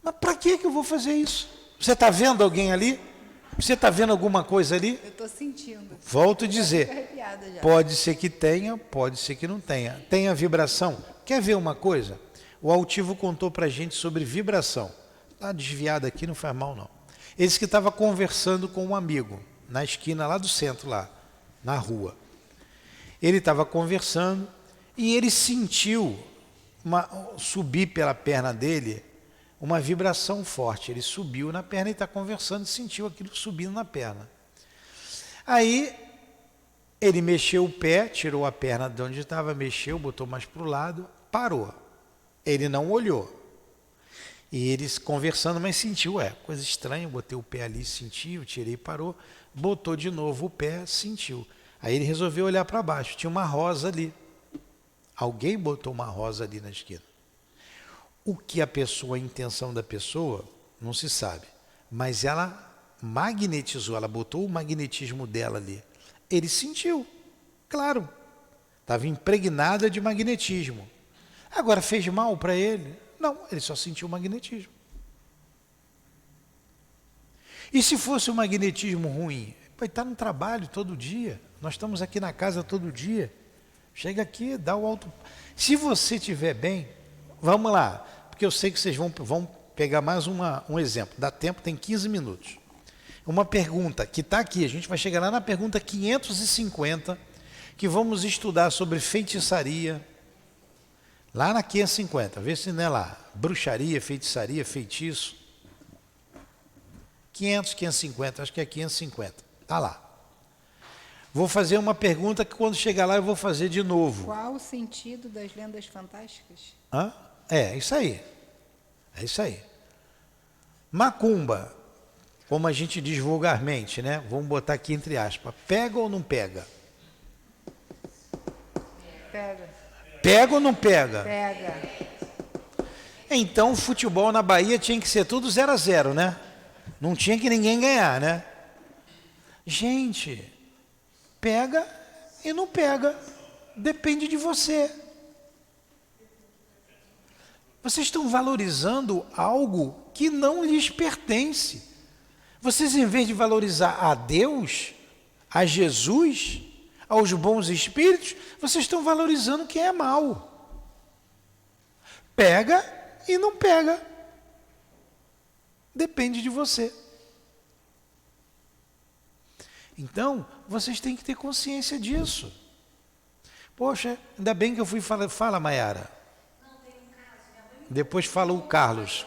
Mas para que eu vou fazer isso? Você está vendo alguém ali? Você está vendo alguma coisa ali? Eu estou sentindo. Volto a Fico dizer, arrepiada já. pode ser que tenha, pode ser que não tenha. Tem a vibração. Quer ver uma coisa? O altivo contou para a gente sobre vibração. Está desviado aqui, não faz mal não. Ele disse que estava conversando com um amigo, na esquina lá do centro, lá, na rua. Ele estava conversando e ele sentiu subir pela perna dele uma vibração forte. Ele subiu na perna e está conversando e sentiu aquilo subindo na perna. Aí ele mexeu o pé, tirou a perna de onde estava, mexeu, botou mais para o lado, parou. Ele não olhou. E eles conversando, mas sentiu, coisa estranha, botei o pé ali, sentiu, tirei, parou, botou de novo o pé, sentiu. Aí ele resolveu olhar para baixo, tinha uma rosa ali. Alguém botou uma rosa ali na esquina. O que a intenção da pessoa, não se sabe. Mas ela magnetizou, ela botou o magnetismo dela ali. Ele sentiu, claro. Estava impregnada de magnetismo. Agora, fez mal para ele? Não, ele só sentiu o magnetismo. E se fosse um magnetismo ruim? Ele está no trabalho todo dia. Nós estamos aqui na casa todo dia. Chega aqui, dá o alto. Se você estiver bem, vamos lá. Porque eu sei que vocês vão pegar mais um exemplo. Dá tempo, tem 15 minutos. Uma pergunta que está aqui. A gente vai chegar lá na pergunta 550, que vamos estudar sobre feitiçaria. Lá na 550, vê se não é lá. Bruxaria, feitiçaria, feitiço. 550, acho que é 550. Está lá. Vou fazer uma pergunta que quando chegar lá eu vou fazer de novo. Qual o sentido das lendas fantásticas? Isso aí. É isso aí. Macumba, como a gente diz vulgarmente, né? Vamos botar aqui entre aspas. Pega ou não pega? Pega. Pega ou não pega? Pega. Então, o futebol na Bahia tinha que ser tudo 0-0, né? Não tinha que ninguém ganhar, né? Gente, pega e não pega. Depende de você. Vocês estão valorizando algo que não lhes pertence. Vocês, em vez de valorizar a Deus, a Jesus, aos bons espíritos, vocês estão valorizando quem é mau. Pega e não pega. Depende de você. Então, vocês têm que ter consciência disso. Poxa, ainda bem que eu fui falar. Fala, Maiara. Depois fala o Carlos.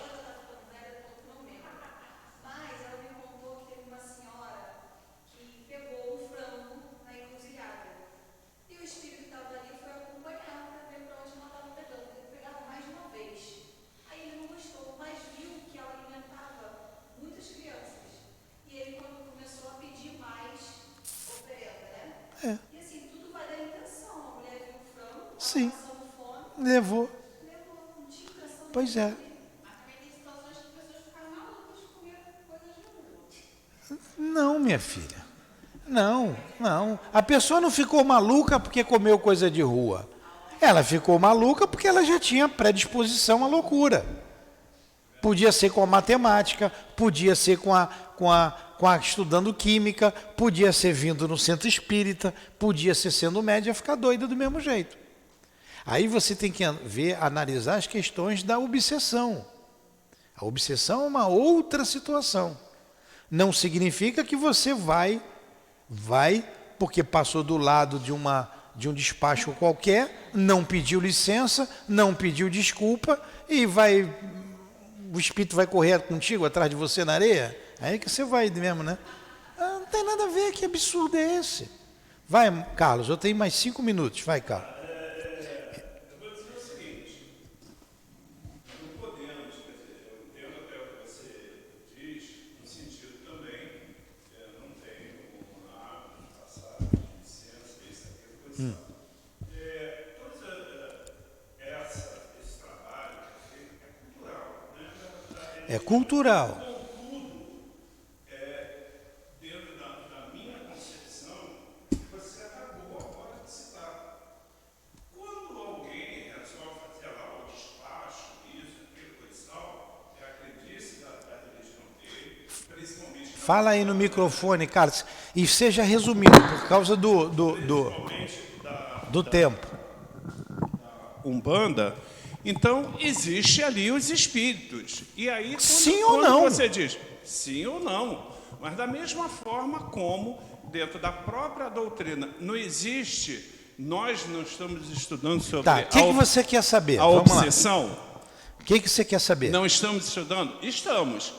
Sim, levou. Pois é. Não, minha filha. Não. A pessoa não ficou maluca porque comeu coisa de rua. Ela ficou maluca porque ela já tinha predisposição à loucura. Podia ser com a matemática, podia ser estudando química, podia ser vindo no centro espírita, podia ser sendo média, ficar doida do mesmo jeito. Aí você tem que analisar as questões da obsessão. A obsessão é uma outra situação. Não significa que você vai porque passou do lado de um despacho qualquer, não pediu licença, não pediu desculpa e o espírito vai correr contigo atrás de você na areia? Aí que você vai mesmo, né? Não tem nada a ver, que absurdo é esse? Vai, Carlos, eu tenho mais 5 minutos. Vai, Carlos. Esse trabalho é cultural, né? É cultural. Contudo, dentro da minha concepção, você acabou agora de citar. Quando alguém resolve fazer lá o despacho, isso, aquilo, coisa e tal, acredite da religião dele, principalmente... Fala aí no microfone, Carlos, e seja resumido, por causa do tempo. Umbanda, então existe ali os espíritos. E aí, Sim ou não? você diz sim ou não, mas da mesma forma como dentro da própria doutrina não existe nós não estamos estudando sobre Tá, o que você quer saber? a Vamos lá. obsessão. O que você quer saber? Não estamos estudando? Estamos.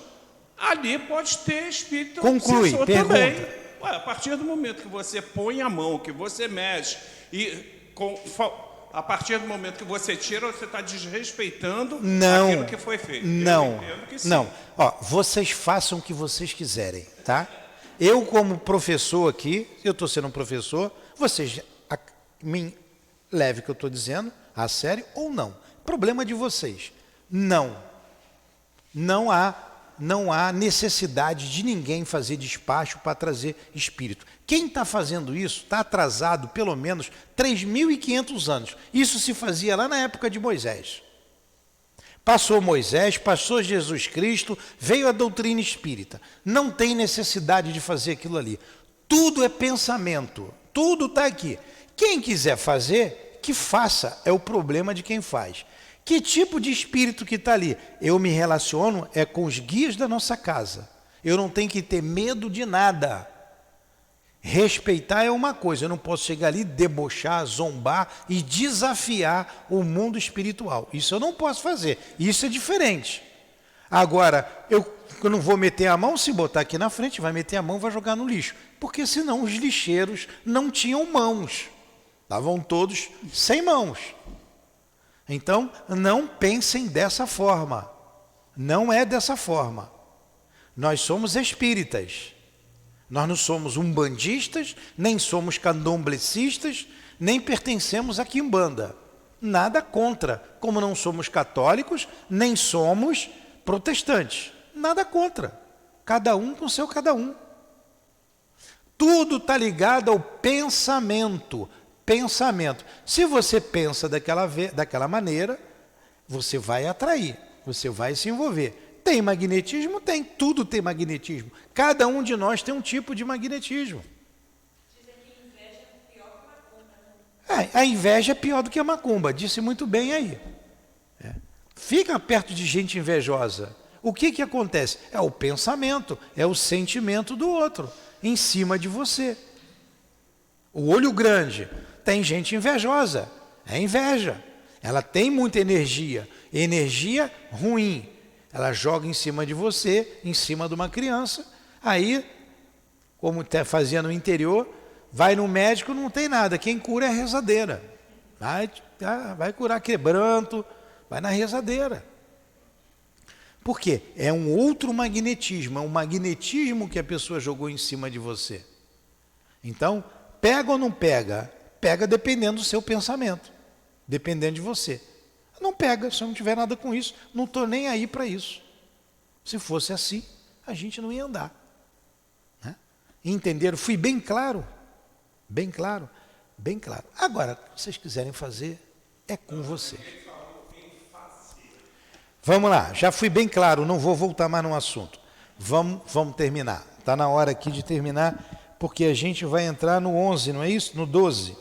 Ali pode ter espírito Conclui, obsessor pergunta. também. Ué, a partir do momento que você põe a mão, que você mexe, a partir do momento que você tira, você está desrespeitando aquilo que foi feito. Não, Eu entendo que sim. não. Ó, vocês façam o que vocês quiserem, tá? Eu, como professor aqui, eu estou sendo um professor, vocês me levem o que eu estou dizendo a sério ou não. Problema de vocês. Não há necessidade de ninguém fazer despacho para trazer espírito. Quem está fazendo isso está atrasado pelo menos 3.500 anos. Isso se fazia lá na época de Moisés. Passou Moisés, passou Jesus Cristo, veio a doutrina espírita. Não tem necessidade de fazer aquilo ali. Tudo é pensamento, tudo está aqui. Quem quiser fazer, que faça, é o problema de quem faz. Que tipo de espírito que está ali? Eu me relaciono com os guias da nossa casa. Eu não tenho que ter medo de nada. Respeitar é uma coisa, eu não posso chegar ali, debochar, zombar e desafiar o mundo espiritual. Isso eu não posso fazer, isso é diferente. Agora, eu não vou meter a mão, se botar aqui na frente, vai meter a mão, vai jogar no lixo. Porque senão os lixeiros não tinham mãos, estavam todos sem mãos. Então, não pensem dessa forma, não é dessa forma. Nós somos espíritas. Nós não somos umbandistas, nem somos candomblecistas, nem pertencemos a quimbanda. Nada contra, como não somos católicos, nem somos protestantes. Nada contra. Cada um com seu cada um. Tudo está ligado ao pensamento. Pensamento. Se você pensa daquela maneira, você vai atrair, você vai se envolver. Tem magnetismo? Tem. Tudo tem magnetismo. Cada um de nós tem um tipo de magnetismo. Dizem que inveja é pior que macumba, né? A inveja é pior do que a macumba. Disse muito bem aí. Fica perto de gente invejosa. O que acontece? É o pensamento, é o sentimento do outro em cima de você. O olho grande. Tem gente invejosa. É inveja. Ela tem muita energia. Energia ruim. Ela joga em cima de você, em cima de uma criança. Aí, como fazia no interior, vai no médico, não tem nada. Quem cura é a rezadeira. Vai curar quebranto, vai na rezadeira. Por quê? É um outro magnetismo, é um magnetismo que a pessoa jogou em cima de você. Então, pega ou não pega? Pega dependendo do seu pensamento, dependendo de você. Não pega, se eu não tiver nada com isso, não estou nem aí para isso. Se fosse assim, a gente não ia andar. Né? Entenderam? Fui bem claro? Bem claro? Bem claro. Agora, se vocês quiserem fazer, é com você. Vamos lá, já fui bem claro, não vou voltar mais no assunto. Vamos terminar. Está na hora aqui de terminar, porque a gente vai entrar no 11, não é isso? No 12.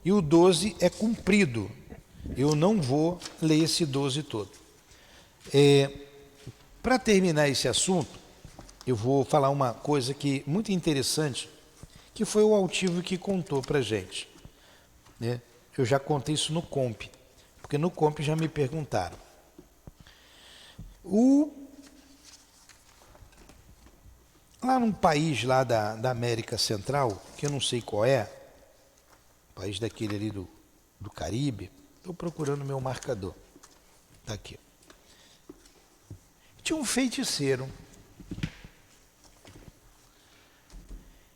E o 12 é cumprido. Eu não vou ler esse 12 todo. Para terminar esse assunto, eu vou falar uma coisa que muito interessante, que foi o Altivo que contou para a gente. Né? Eu já contei isso no Comp, porque no Comp já me perguntaram. Lá num país lá da América Central, que eu não sei qual é, país daquele ali do Caribe, estou procurando meu marcador. Está aqui. Tinha um feiticeiro.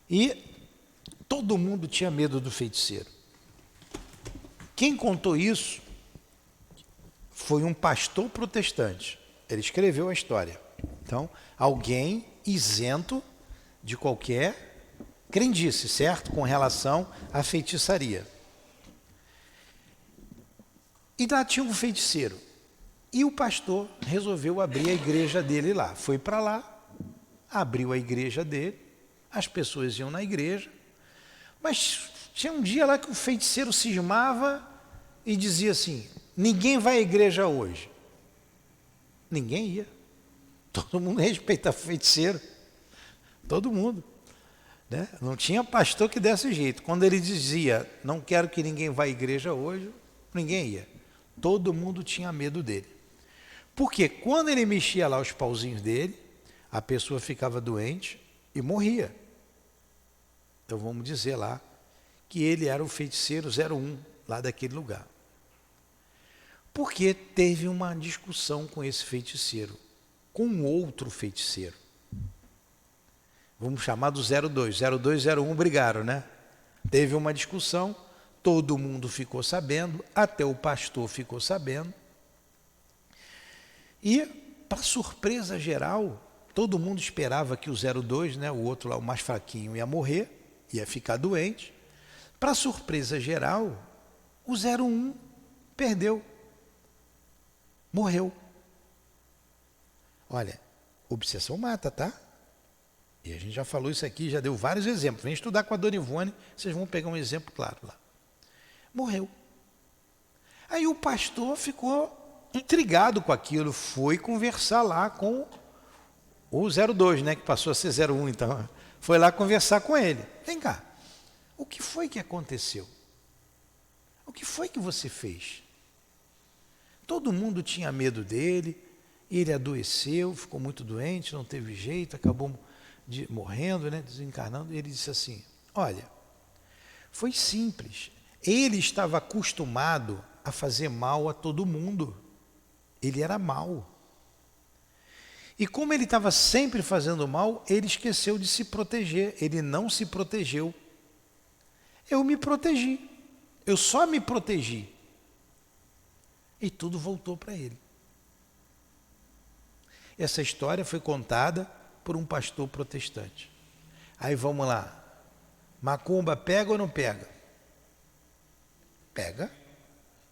E todo mundo tinha medo do feiticeiro. Quem contou isso foi um pastor protestante. Ele escreveu a história. Então, alguém isento de qualquer crendice, certo? Com relação à feitiçaria. E lá tinha um feiticeiro. E o pastor resolveu abrir a igreja dele lá. Foi para lá, abriu a igreja dele, as pessoas iam na igreja, mas tinha um dia lá que o feiticeiro cismava e dizia assim: ninguém vai à igreja hoje. Ninguém ia. Todo mundo respeita o feiticeiro. Todo mundo. né? Não tinha pastor que desse jeito. Quando ele dizia, não quero que ninguém vá à igreja hoje, ninguém ia. Todo mundo tinha medo dele. Porque quando ele mexia lá os pauzinhos dele, a pessoa ficava doente e morria. Então vamos dizer lá que ele era o feiticeiro 01 lá daquele lugar. Porque teve uma discussão com esse feiticeiro, com outro feiticeiro. Vamos chamar do 02. 02 e 01 brigaram, né? Teve uma discussão, todo mundo ficou sabendo, até o pastor ficou sabendo. E, para surpresa geral, todo mundo esperava que o 02, né, o outro lá, o mais fraquinho, ia morrer, ia ficar doente. Para surpresa geral, o 01 perdeu. Morreu. Olha, obsessão mata, tá? E a gente já falou isso aqui, já deu vários exemplos. Vem estudar com a Dona Ivone, vocês vão pegar um exemplo claro lá. Morreu. Aí o pastor ficou intrigado com aquilo, foi conversar lá com o 02, né, que passou a ser 01, então. Foi lá conversar com ele. Vem cá, o que foi que aconteceu? O que foi que você fez? Todo mundo tinha medo dele, ele adoeceu, ficou muito doente, não teve jeito, acabou morrendo, né, desencarnando. Ele disse assim, olha, foi simples, ele estava acostumado a fazer mal a todo mundo, ele era mau. E como ele estava sempre fazendo mal, ele esqueceu de se proteger, ele não se protegeu. Eu me protegi, eu só me protegi. E tudo voltou para ele. Essa história foi contada por um pastor protestante. Aí vamos lá. Macumba pega ou não pega? Pega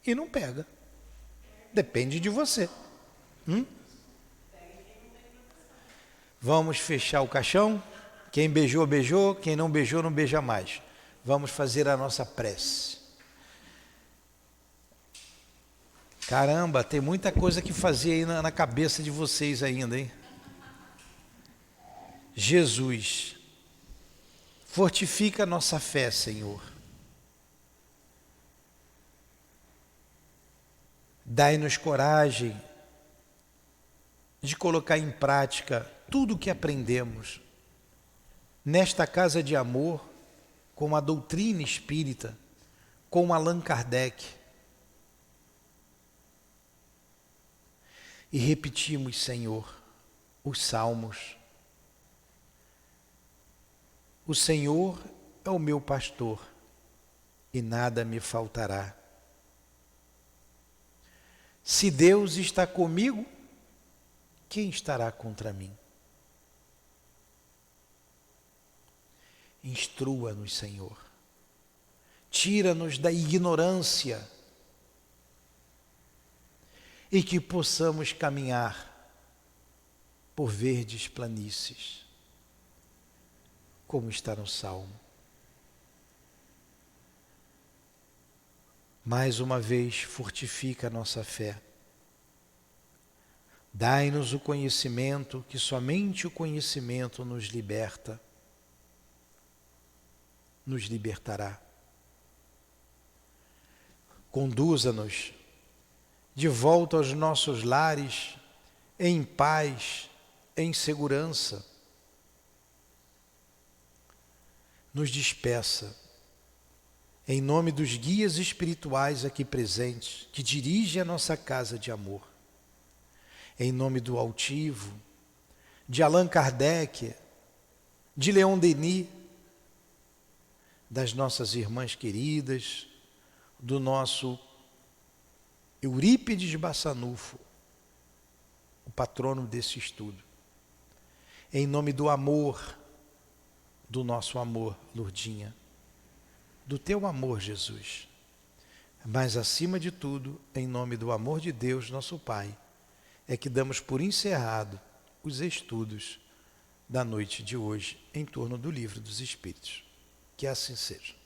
e não pega. Depende de você. Vamos fechar o caixão. Quem beijou, beijou. Quem não beijou, não beija mais. Vamos fazer a nossa prece. Caramba, tem muita coisa que fazer aí na cabeça de vocês ainda, hein? Jesus, fortifica a nossa fé, Senhor. Dai-nos coragem de colocar em prática tudo o que aprendemos nesta casa de amor, com a doutrina espírita, com Allan Kardec. E repetimos, Senhor, os salmos. O Senhor é o meu pastor e nada me faltará. Se Deus está comigo, quem estará contra mim? Instrua-nos, Senhor. Tira-nos da ignorância e que possamos caminhar por verdes planícies, como está no Salmo. Mais uma vez, fortifica a nossa fé. Dai-nos o conhecimento, que somente o conhecimento nos liberta, nos libertará. Conduza-nos de volta aos nossos lares, em paz, em segurança. Nos despeça, em nome dos guias espirituais aqui presentes, que dirigem a nossa casa de amor. Em nome do Altivo, de Allan Kardec, de Leon Denis, das nossas irmãs queridas, do nosso Eurípides Bassanufo, o patrono desse estudo. Em nome do amor, do nosso amor, Lourdinha, do teu amor, Jesus. Mas, acima de tudo, em nome do amor de Deus, nosso Pai, é que damos por encerrado os estudos da noite de hoje em torno do Livro dos Espíritos. Que assim seja.